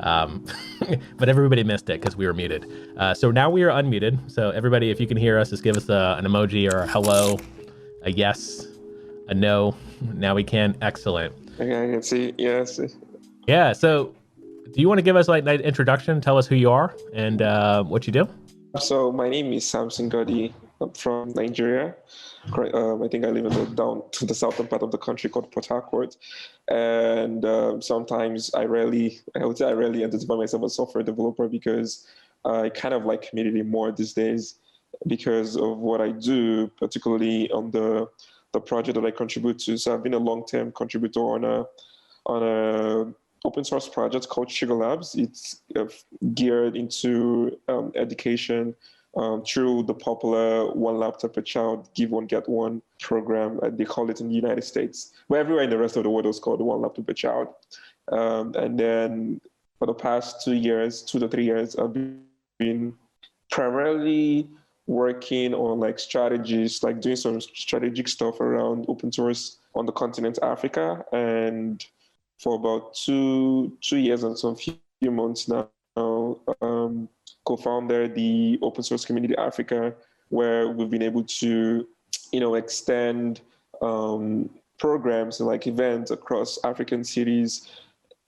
but everybody missed it because we were muted. So now we are unmuted. So everybody, if you can hear us, just give us an emoji or a hello, a yes, a no. Now we can. Excellent. Okay, I can see. Yes. Yeah. So do you want to give us like an introduction? Tell us who you are and what you do. So my name is Samson Goddy. I'm from Nigeria. I think I live in down to the southern part of the country called Port Harcourt. And sometimes I would say I rarely identify myself as a software developer because I kind of like community more these days because of what I do, particularly on the project that I contribute to. So I've been a long-term contributor on a open source project called Sugar Labs. It's geared into education through the popular one laptop per child, give one, get one program. They call it in the United States. But everywhere in the rest of the world it's called one laptop per child. And then for the past 2 to 3 years, I've been primarily working on like strategies, like doing some strategic stuff around open source on the continent Africa. And for about 2 years and some few months now, co-founded the Open Source Community Africa, where we've been able to, extend programs and like events across African cities,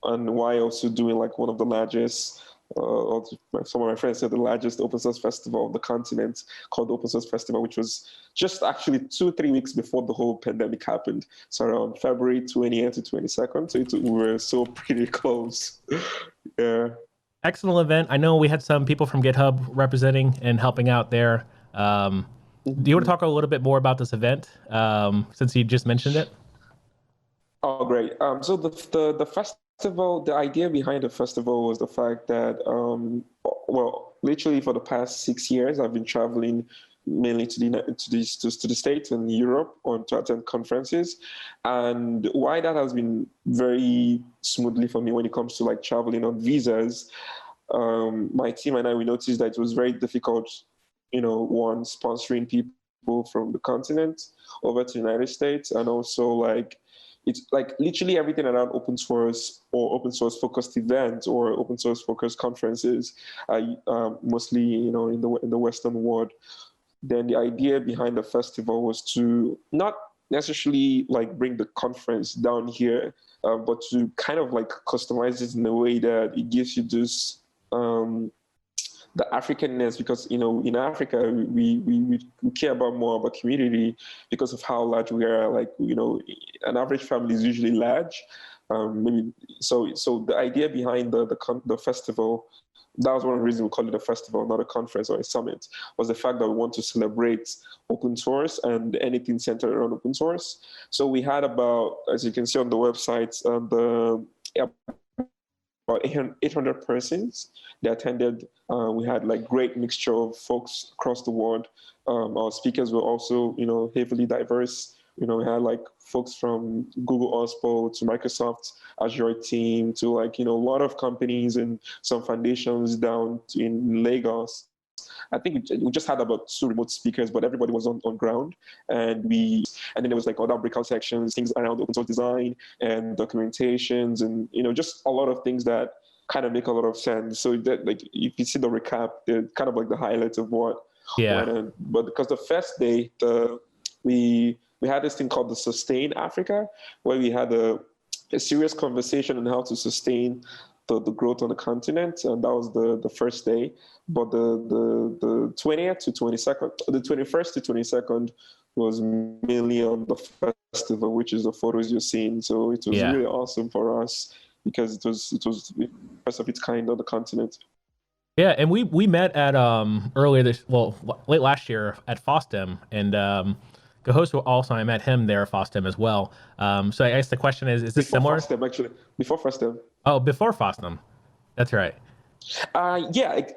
and while also doing like one of the largest, or some of my friends said the largest open source festival of the continent, called the Open Source Festival, which was just actually 2-3 weeks before the whole pandemic happened. So around February 20th to 22nd. So we were so pretty close. Yeah. Excellent event. I know we had some people from GitHub representing and helping out there. Do you want to talk a little bit more about this event since you just mentioned it? Oh, great. So the festival, the idea behind the festival was the fact that, well, literally for the past 6 years, I've been traveling mainly to the States and Europe to attend conferences. And why that has been very smoothly for me when it comes to like traveling on visas, my team and I, we noticed that it was very difficult, one, sponsoring people from the continent over to the United States, and also like, it's like literally everything around open source or open source focused events or open source focused conferences, mostly, in the Western world. Then the idea behind the festival was to not necessarily like bring the conference down here, but to kind of like customize it in a way that it gives you this, the Africanness, because in Africa we care about more about community because of how large we are. Like an average family is usually large. Maybe so the idea behind the festival, that was one reason we call it a festival, not a conference or a summit, was the fact that we want to celebrate open source and anything centered around open source. So we had about, as you can see on the website, about 800 persons that attended. We had like great mixture of folks across the world. Our speakers were also, heavily diverse. We had like folks from Google OSPO to Microsoft Azure team to like, a lot of companies and some foundations down in Lagos. I think we just had about 2 remote speakers, but everybody was on ground. And then there was like other breakout sections, things around open source design and documentations and, just a lot of things that kind of make a lot of sense. So that, like, if you see the recap, they're kind of like the highlights of what went on. But because the first day, we had this thing called the Sustain Africa, where we had a serious conversation on how to sustain the growth on the continent, and that was the first day. But the 20th to 22nd, the 21st to 22nd was mainly on the festival, which is the photos you're seeing. So it was really awesome for us because it was the first of its kind on the continent. Yeah, and we met at late last year at FOSDEM, and Gahost also, I met him there at FOSDEM as well. So I guess the question is this before similar? FOSDEM, actually, before FOSDEM. Oh, before FOSDEM. That's right. The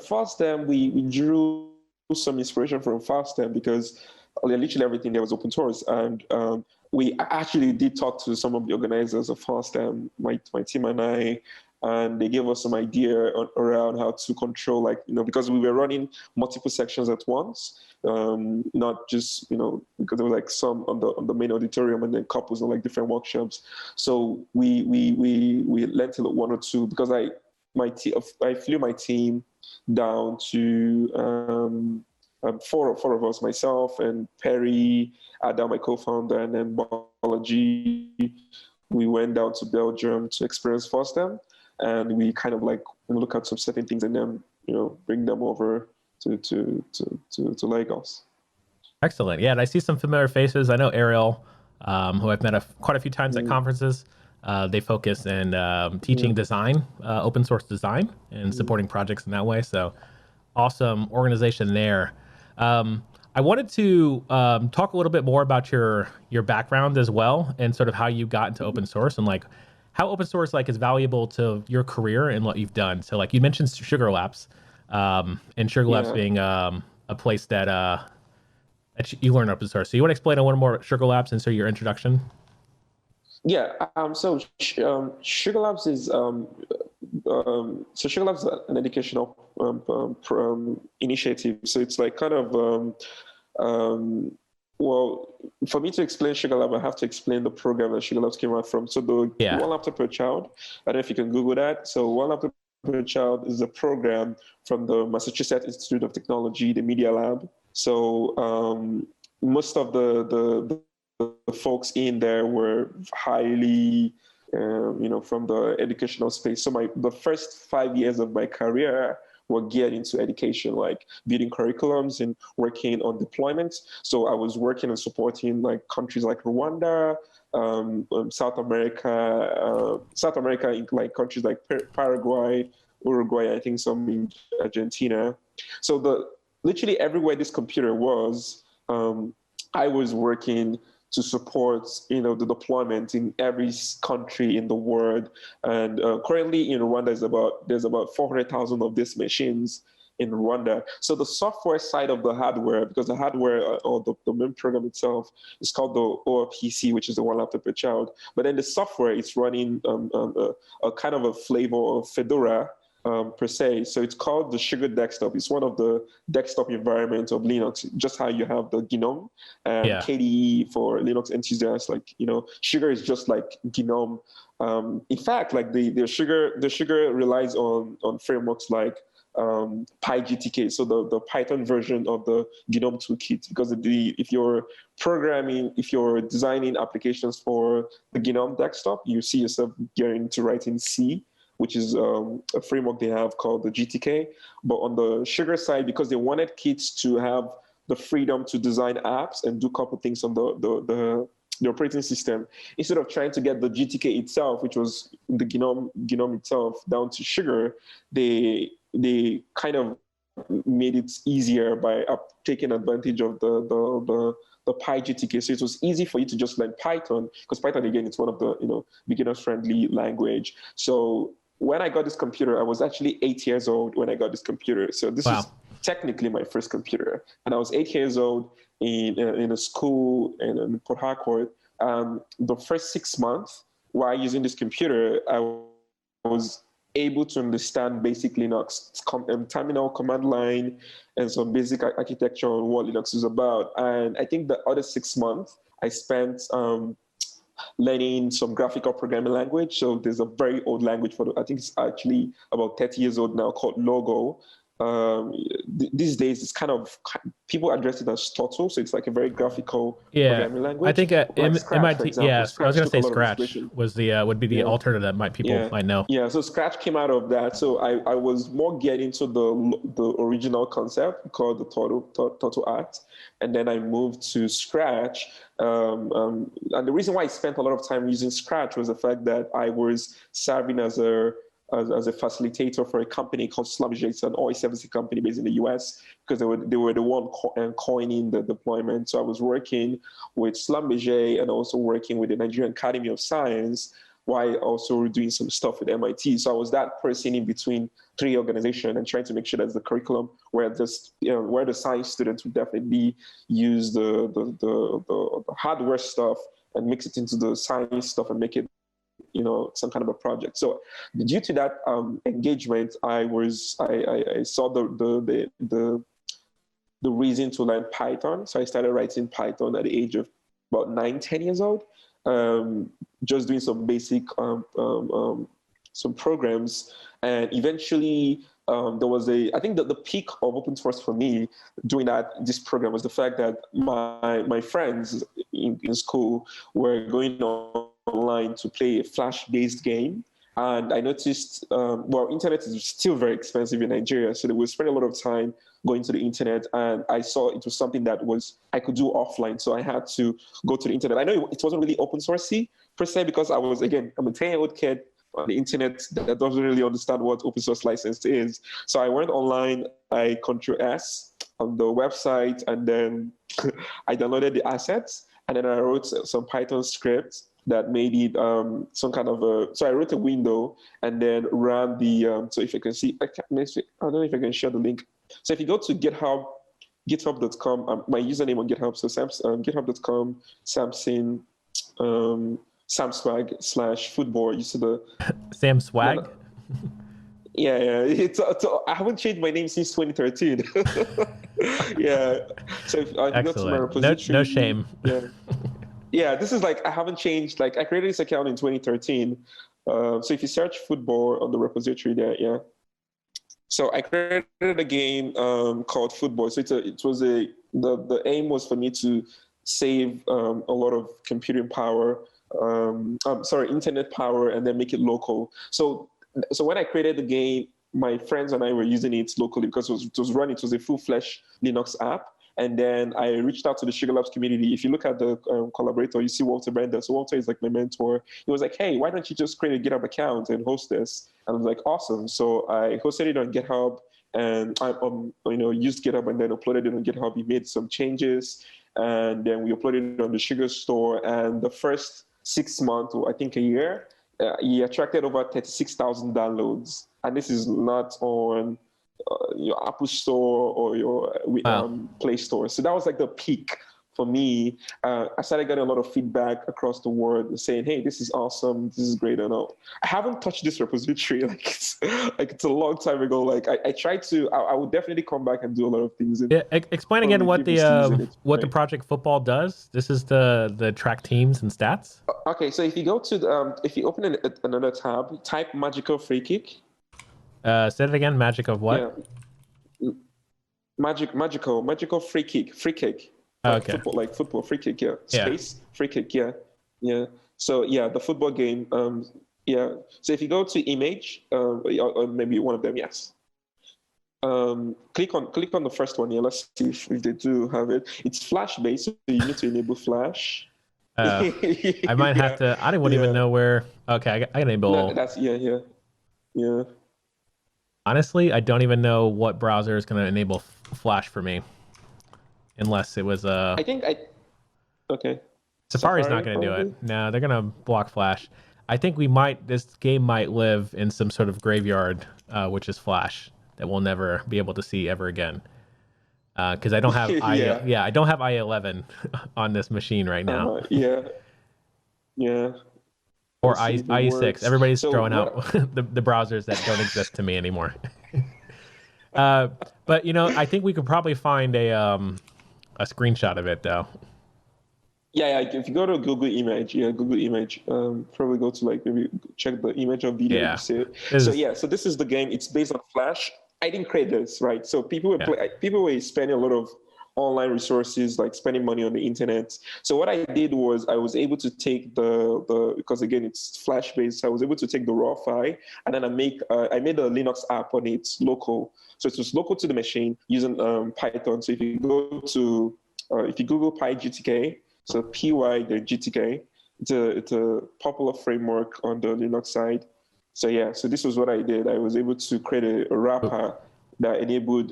FOSDEM, we drew some inspiration from FOSDEM because literally everything there was open source, and we actually did talk to some of the organizers of FOSDEM, my team and I, and they gave us some idea around how to control, like, because we were running multiple sections at once, not just, because there was like some on the main auditorium and then couples on like different workshops. So we learned one or two, because I flew my team down to four of us, myself and Perry, Adam, my co-founder, and then Balaji. We went down to Belgium to experience FOSDEM, and we kind of like look at some certain things and then bring them over to Lagos. Excellent. Yeah, and I see some familiar faces. I know Ariel, who I've met quite a few times at conferences. They focus in teaching design, open source design, and supporting projects in that way. So awesome organization there. I wanted to talk a little bit more about your background as well, and sort of how you got into open source, and like how open source like is valuable to your career and what you've done. So like you mentioned Sugar Labs, and Sugar Labs being a place that you learn open source. So you want to explain a little more about Sugar Labs and so your introduction? Yeah. So Sugar Labs is Sugar Labs is an educational initiative. So it's like kind of well, for me to explain Sugar Lab, I have to explain the program that Sugar Labs came out from. So the One Laptop Per Child, I don't know if you can Google that. So One Laptop Per Child is a program from the Massachusetts Institute of Technology, the Media Lab. So most of the folks in there were highly, from the educational space. So the first 5 years of my career were geared into education, like building curriculums and working on deployments. So I was working and supporting like countries like Rwanda, South America, like countries like Paraguay, Uruguay, I think some in Argentina. So literally everywhere this computer was, I was working to support, the deployment in every country in the world. And currently in Rwanda, there's about 400,000 of these machines in Rwanda. So the software side of the hardware, because the hardware or the main program itself is called the ORPC, which is the One Laptop Per Child. But then the software is running a kind of a flavor of Fedora, per se. So it's called the Sugar Desktop. It's one of the desktop environments of Linux, just how you have the GNOME and KDE for Linux enthusiasts. Like, Sugar is just like GNOME. In fact, like the Sugar relies on frameworks like PyGTK, so the Python version of the GNOME toolkit, because if you're designing applications for the GNOME desktop, you see yourself getting to write in C, which is a framework they have called the GTK. But on the Sugar side, because they wanted kids to have the freedom to design apps and do a couple things on the operating system, instead of trying to get the GTK itself, which was the GNOME itself, down to Sugar, they kind of made it easier by taking advantage of the PyGTK. So it was easy for you to just learn Python, because Python, again, it's one of the beginner-friendly language. So when I got this computer, I was actually 8 years old when I got this computer. So this is technically my first computer. And I was 8 years old in a school in Port Harcourt. The first 6 months while using this computer, I was able to understand basic Linux, terminal, command line, and some basic architecture on what Linux is about. And I think the other 6 months I spent learning some graphical programming language. So there's a very old language I think it's actually about 30 years old now, called Logo. These days, it's people address it as Turtle, so it's like a very graphical programming language. I think like Scratch, MIT, for example. I was going to say Scratch was would be the alternative that people might know. Yeah, so Scratch came out of that. So I was more getting into the original concept called the Turtle Art, and then I moved to Scratch. And the reason why I spent a lot of time using Scratch was the fact that I was serving as a facilitator for a company called Schlumberger. It's an oil servicing company based in the US, because they were the one coining the deployment. So I was working with Schlumberger and also working with the Nigerian Academy of Science, while also doing some stuff with MIT. So I was that person in between three organizations and trying to make sure that the curriculum where the science students would definitely use the hardware stuff and mix it into the science stuff and make it some kind of a project. So due to that engagement, I saw the reason to learn Python. So I started writing Python at the age of about 9, 10 years old, just doing some basic some programs. And eventually there was I think that the peak of open source for me doing this program was the fact that my friends in school were going online to play a Flash-based game. And I noticed, internet is still very expensive in Nigeria, so they would spend a lot of time going to the internet, and I saw it was something that I could do offline, so I had to go to the internet. I know it wasn't really open sourcey per se, because I'm a 10-year-old kid on the internet that doesn't really understand what open source license is. So I went online, I Ctrl+S on the website, and then I downloaded the assets, and then I wrote some Python script that made it some kind of so I wrote a window and then ran the, so if you can see, I don't know if I can share the link. So if you go to GitHub, github.com, my username on GitHub, so github.com, Samson, samswag/football, you see the... Sam Swag? Yeah. I haven't changed my name since 2013. Yeah. So if I go to my repository... No shame. Yeah. Yeah, this is I haven't changed. I created this account in 2013. So if you search football on the repository there, yeah. So I created a game called Football. So the aim was for me to save a lot of computing power, internet power, and then make it local. So when I created the game, my friends and I were using it locally because it was a full-fledged Linux app. And then I reached out to the Sugar Labs community. If you look at the collaborator, you see Walter Bender. So Walter is my mentor. He was like, hey, why don't you just create a GitHub account and host this? And I was like, awesome. So I hosted it on GitHub, and I used GitHub and then uploaded it on GitHub. We made some changes, and then we uploaded it on the Sugar store. And the first 6 months, or I think a year, he attracted over 36,000 downloads. And this is not on your Apple Store or your Play Store. So that was the peak for me. I started getting a lot of feedback across the world saying, hey, this is awesome, this is great. And I haven't touched this repository. It's a long time ago. I tried to, I would definitely come back and do a lot of things. Explain again what the Project Football does. This is the track teams and stats. Okay, so if you go to, if you open another tab, type Magical Free Kick. Say it again. Magic of what? Yeah. Magical free kick. Okay. Football free kick. Yeah. Space free kick. Yeah. Yeah. So yeah, the football game. Yeah. So if you go to image, or maybe one of them, yes. Click on the first one. Yeah. Let's see if they do have it. It's Flash based, so you need to enable Flash. I might have to. I don't even know where. Okay, I enable. That's yeah. Honestly, I don't even know what browser is going to enable Flash for me, unless it was okay. Safari's not going to do it. No, they're going to block Flash. I think this game might live in some sort of graveyard, which is Flash, that we'll never be able to see ever again. Because I don't have I don't have IE11 on this machine right now. Yeah. Or IE6. Everybody's throwing out the browsers that don't exist to me anymore. But I think we could probably find a screenshot of it though. Yeah. If you go to Google Image, probably go to maybe check the image or video. Yeah. You see it. So this is the game. It's based on Flash. I didn't create this, right? So people were spending a lot of online resources, spending money on the internet. So what I did was I was able to take because again it's Flash based, so I was able to take the raw file and then I made a Linux app on it local. So it was local to the machine using Python. So if you go to if you Google PyGTK, so PY the GTK, it's a popular framework on the Linux side. So yeah, so this was what I did. I was able to create a wrapper that enabled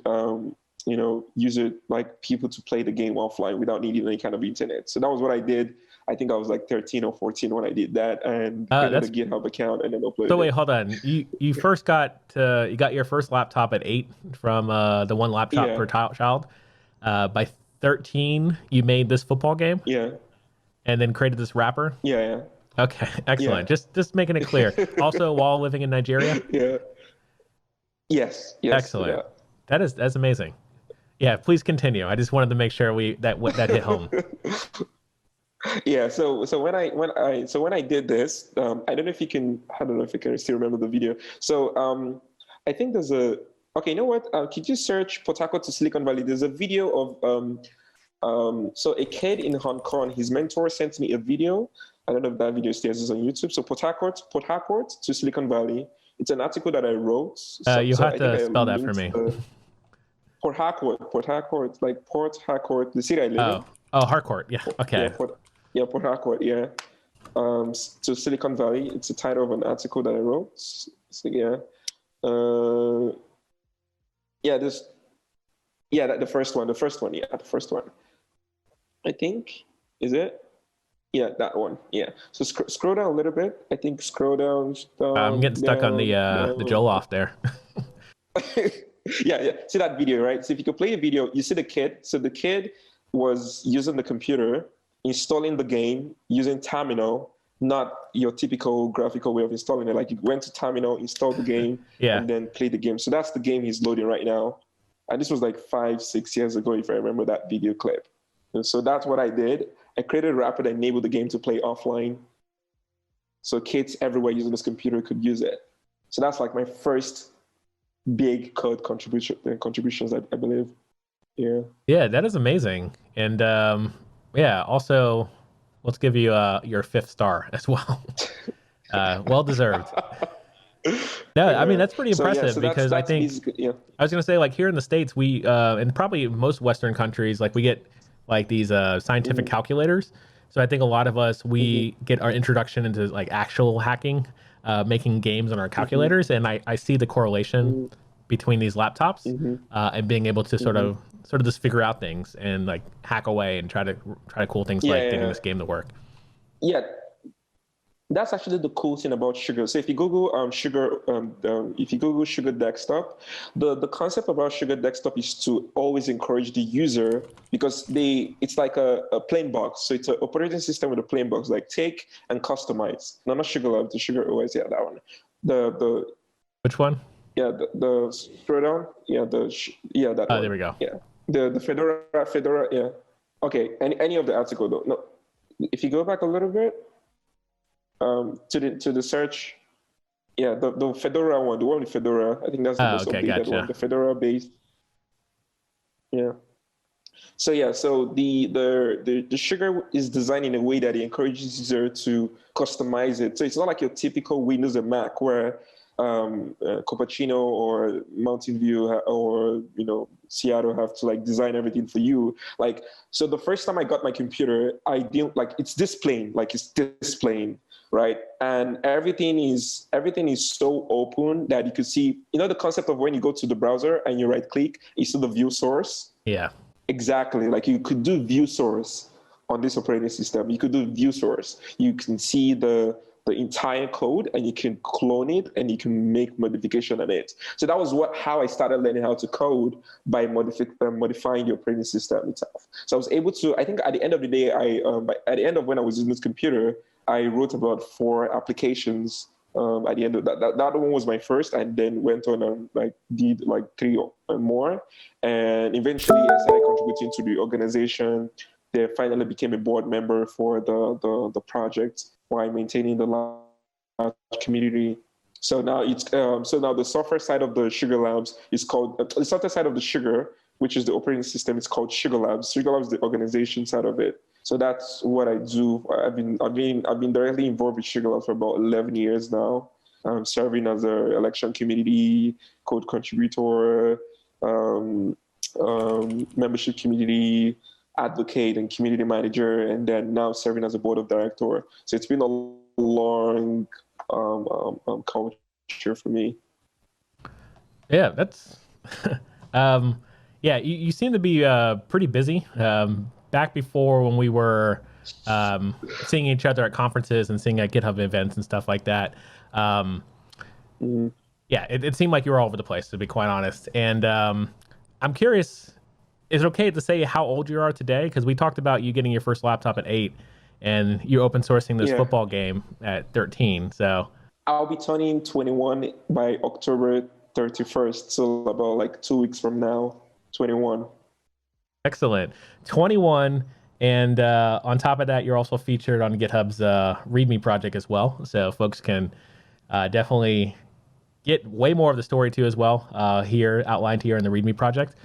user people to play the game offline without needing any kind of internet. So that was what I did. I think I was 13 or 14 when I did that, and created a GitHub account and then uploaded. So wait, hold on. You first got your first laptop at 8 from the one laptop per child. By 13, you made this football game. Yeah. And then created this wrapper. Yeah. Okay, Yeah. excellent. Just making it clear. Also, while living in Nigeria. Yeah. Yes. Excellent. Yeah. That's amazing. Yeah, please continue. I just wanted to make sure that hit home. Yeah. When I did this, I don't know if you can. I don't know if you can still remember the video. So I think there's a. Okay, you know what? Could you search Port Harcourt to Silicon Valley? There's a video of so a kid in Hong Kong. His mentor sent me a video. I don't know if that video still is on YouTube. So Port Harcourt to Silicon Valley. It's an article that I wrote. You So have I think to I spell that for linked me. Port Harcourt, like Port Harcourt, the city I live in. Oh, Harcourt. Yeah. Okay. Port Harcourt, yeah. To Silicon Valley. It's the title of an article that I wrote. So yeah. Yeah, the first one, yeah, the first one. I think, is it? Yeah, that one. Yeah. So scroll down a little bit. I think scroll down. I'm getting stuck on the Joel off there. Yeah. See that video, right? So if you could play a video, you see the kid. So the kid was using the computer, installing the game using terminal, not your typical graphical way of installing it. Like you went to terminal, installed the game, Yeah. and then played the game. So that's the game he's loading right now. And this was like 5-6 years ago, if I remember that video clip. And so that's what I did. I created a wrapper that enabled the game to play offline. So kids everywhere using this computer could use it. So that's like my first big code contributions, I believe. Yeah. Yeah, that is amazing. And yeah, also let's give you your 5th star as well. Well deserved. No, I mean that's pretty impressive because I think I was gonna say, like, here in the States, we and probably most Western countries, like we get like these scientific calculators. So I think a lot of us, we get our introduction into like actual hacking, making games on our calculators, and I see the correlation between these laptops and being able to sort of just figure out things and like hack away and try to cool things getting this game to work. Yeah. That's actually the cool thing about Sugar. So if you Google Sugar Desktop, the concept about Sugar Desktop is to always encourage the user, because it's like a plain box. So it's an operating system with a plain box, like take and customize. No, not Sugar Lab, the Sugar OS. Yeah, that one. The Which one? Yeah, the scroll down. Yeah, that. Oh, there we go. Yeah, the Fedora. Yeah. Okay. Any of the article though. No, if you go back a little bit. To the search, yeah, the Fedora one, the one with Fedora, I think that's the most updated one, the Fedora based. Yeah. So yeah, so the Sugar is designed in a way that it encourages user to customize it. So it's not like your typical Windows and Mac where Cupertino or Mountain View or Seattle have to like design everything for you. Like, so the first time I got my computer, I didn't like it's displaying, right? And everything is so open that you could see, the concept of when you go to the browser and you right click, you see the view source. Yeah. Exactly. Like you could do view source on this operating system. You could do view source. You can see the entire code and you can clone it and you can make modification on it. So that was how I started learning how to code, by modifying the operating system itself. So I was able to, I think at the end of the day, at the end of when I was using this computer, I wrote about 4 applications. At the end of that one was my first, and then went on and did 3 or more. And eventually I started contributing to the organization. They finally became a board member for the project, while maintaining the large community. So now the software side of the Sugar Labs is called the software side of the Sugar, which is the operating system. It's called Sugar Labs. Sugar Labs is the organization side of it. So that's what I do. I've been directly involved with Sugar Labs for about 11 years now. I'm serving as an election community, code contributor, membership community advocate and community manager, and then now serving as a board of director. So it's been a long culture for me. Yeah, that's yeah, you seem to be pretty busy. Back before, when we were seeing each other at conferences and seeing at GitHub events and stuff like that, yeah, it seemed like you were all over the place, to be quite honest. And I'm curious, is it okay to say how old you are today? Because we talked about you getting your first laptop at 8, and you're open sourcing this Yeah. football game at 13. So I'll be turning 21 by October 31st. So about like 2 weeks from now, 21. excellent. 21. And on top of that, you're also featured on GitHub's README project as well. So folks can definitely get way more of the story too as well here outlined here in the README project.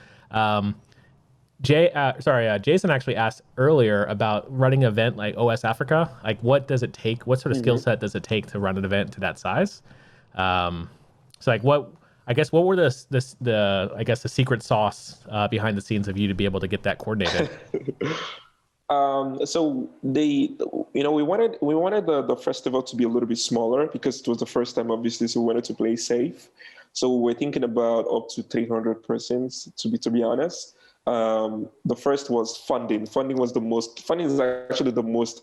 Jason actually asked earlier about running an event like OS Africa. Like, what does it take? What sort of skill set does it take to run an event to that size? So, like, what were the secret sauce behind the scenes of you to be able to get that coordinated? So we wanted the festival to be a little bit smaller because it was the first time, obviously, so we wanted to play safe. So we're thinking about up to 300 persons, to be honest. The first was funding. Funding is actually the most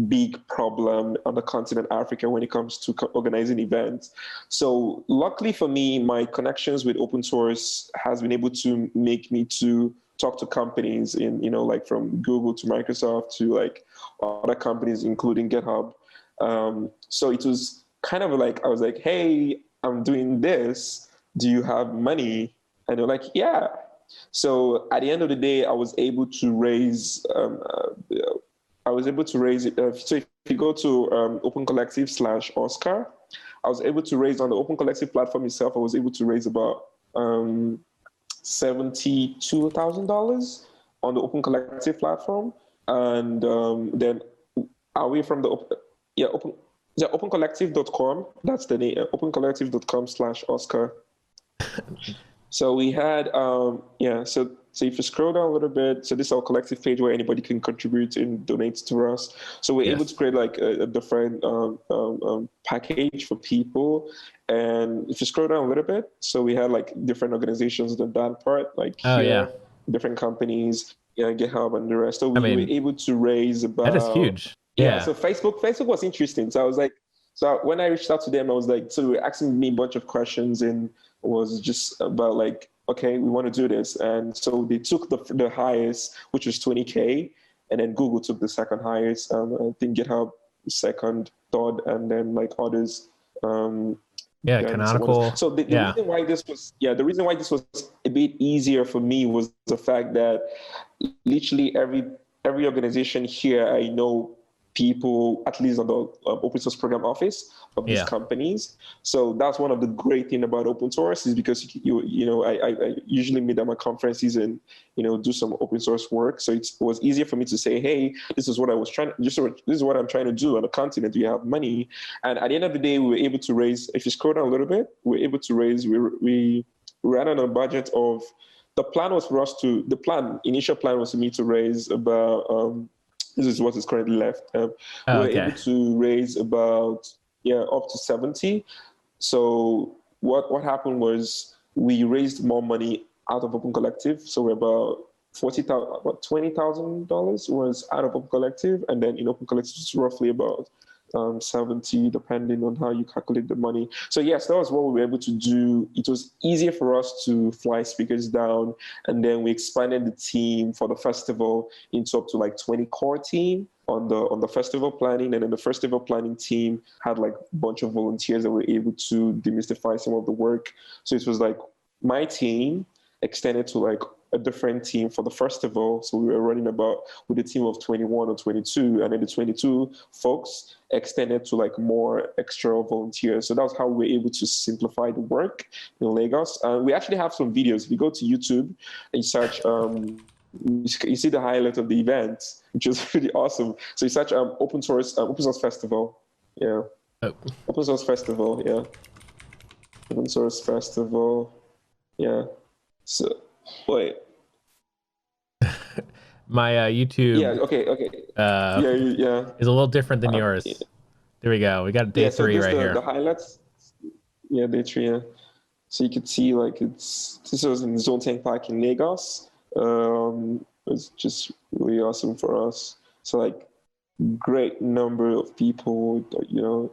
big problem on the continent Africa when it comes to organizing events. So luckily for me, my connections with open source has been able to make me to talk to companies in, like from Google to Microsoft to like other companies, including GitHub. So it was kind of like, I was like, hey, I'm doing this. Do you have money? And they're like, yeah. So at the end of the day, I was able to raise, So if you go to Open Collective /Oscar, I was able to raise on the Open Collective platform itself, I was able to raise about $72,000 on the Open Collective platform. And then away from opencollective.com, that's the name, opencollective.com/Oscar. So we had, so if you scroll down a little bit, so this is our collective page where anybody can contribute and donate to us. So we're able to create like a different package for people. And if you scroll down a little bit, so we had like different organizations in that part, like different companies, GitHub and the rest. So we were able to raise about... That is huge. Yeah, so Facebook was interesting. So I was like, so when I reached out to them, I was like, so they were asking me a bunch of questions and was just about like, okay, we want to do this. And so they took the highest, which was 20K, and then Google took the second highest. I think GitHub second, third, and then like others. Canonical. So the reason why this was a bit easier for me was the fact that literally every organization here, I know people, at least on the open source program office of these companies. So that's one of the great thing about open source is because I usually meet them at conferences and do some open source work. So it was easier for me to say, hey, this is what I'm trying to do on the continent. We have money, and at the end of the day, we were able to raise. If you scroll down a little bit, we were able to raise. We ran on a budget of. The initial plan was for me to raise about. This is what is currently left. We were able to raise about up to 70. So what happened was we raised more money out of Open Collective. So we're about $20,000 was out of Open Collective, and then in Open Collective it's roughly about 70, depending on how you calculate the money. So yes, that was what we were able to do. It was easier for us to fly speakers down, and then we expanded the team for the festival into up to like 20 core team on the festival planning, and then the festival planning team had like a bunch of volunteers that were able to demystify some of the work. So it was like my team extended to like a different team for the festival. So we were running with a team of 21 or 22, and then the 22 folks extended to like more extra volunteers. So that's how we were able to simplify the work in Lagos. We actually have some videos. If you go to YouTube and you search, you see the highlight of the event, which was pretty awesome. So you search open source festival. Yeah. Oh. Open source festival. Yeah. Open source festival. Yeah. So, wait. My YouTube. Yeah. Okay. Is a little different than yours. Yeah. There we go. We got day 3 right here. The highlights. Yeah, day 3. Yeah. So you could see like this was in Zone 10 Park in Lagos. It's just really awesome for us. So like, great number of people. It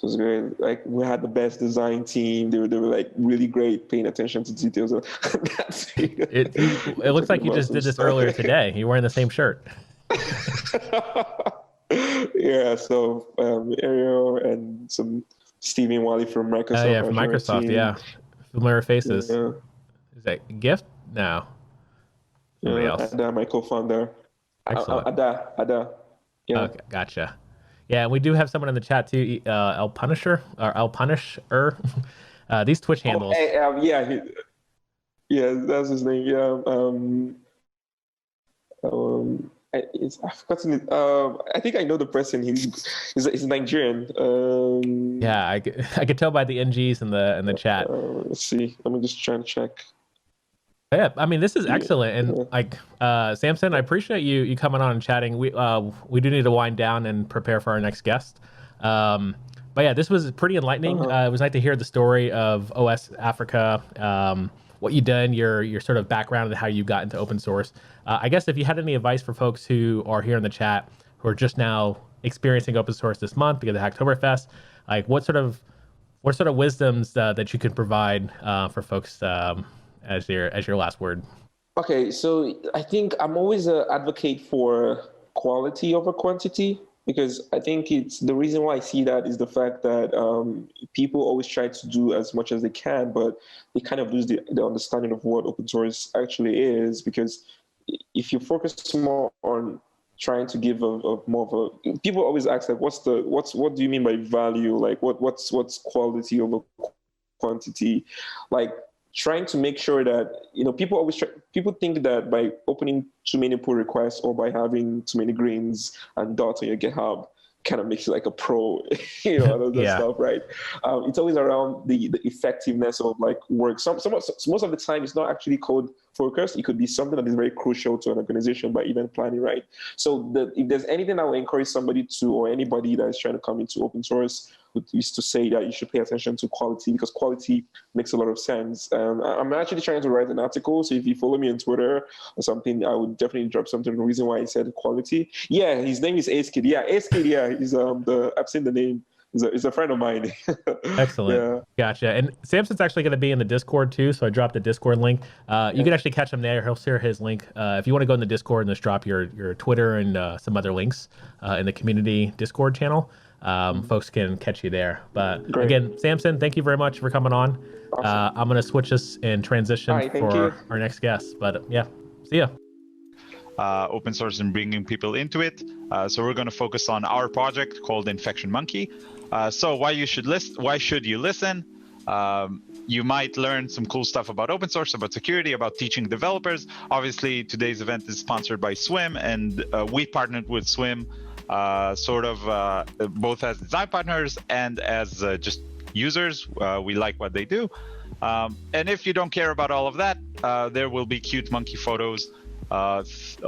was great. Like we had the best design team. They were like really great, paying attention to details. It looks like you just did this earlier today. You're wearing the same shirt. Yeah, so Ariel and some Stephen Wally from Microsoft. Yeah, from Microsoft. team. Yeah, familiar faces. Yeah, Is that Gift? No, somebody else. Ada, my co-founder. Excellent. Ada. Yeah. Okay, gotcha. Yeah, and we do have someone in the chat too, El Punisher or El Punisher. These Twitch handles. Oh, yeah, that's his name. Yeah. I've forgotten it. I think I know the person. He's Nigerian. Yeah, I could tell by the NGs in the chat. Let's see. Let me just try and check. Yeah, I mean, this is excellent, and like Samson, I appreciate you coming on and chatting. We do need to wind down and prepare for our next guest. But yeah, this was pretty enlightening. It was nice to hear the story of OS Africa, what you've done, your sort of background and how you got into open source. I guess if you had any advice for folks who are here in the chat who are just now experiencing open source this month because of Hacktoberfest, like what sort of wisdoms that you could provide for folks as your last word? Okay, so I think I'm always an advocate for quality over quantity, because I think it's the reason why I see that is the fact that people always try to do as much as they can, but they kind of lose the understanding of what open source actually is. Because if you focus more on trying to give more of a, people always ask like, what do you mean by value? Like what's quality over quantity? Like trying to make sure that, people think that by opening too many pull requests or by having too many greens and dots on your GitHub kind of makes you like a pro, all that stuff, right? It's always around the effectiveness of like work. Most of the time, it's not actually code focused. It could be something that is very crucial to an organization by event planning, right? So if there's anything I would encourage somebody to, or anybody that is trying to come into open source, is to say that you should pay attention to quality, because quality makes a lot of sense. I'm actually trying to write an article, so if you follow me on Twitter or something, I would definitely drop something. The reason why I said quality. Yeah, his name is Ace Kid. Yeah, Ace Kid. Yeah, he's I've seen the name. He's a friend of mine. Excellent. Yeah. Gotcha. And Samson's actually going to be in the Discord too, so I dropped the Discord link. You can actually catch him there. He'll share his link. If you want to go in the Discord and just drop your Twitter and some other links in the community Discord channel, folks can catch you there. But Great. Again, Samson, thank you very much for coming on. Awesome. I'm going to switch this and transition for our next guest. But yeah, see ya. Open source and bringing people into it. So we're going to focus on our project called Infection Monkey. So why should you listen? You might learn some cool stuff about open source, about security, about teaching developers. Obviously, today's event is sponsored by Swim, and we partnered with Swim both as design partners and as just users. We like what they do. And if you don't care about all of that, there will be cute monkey photos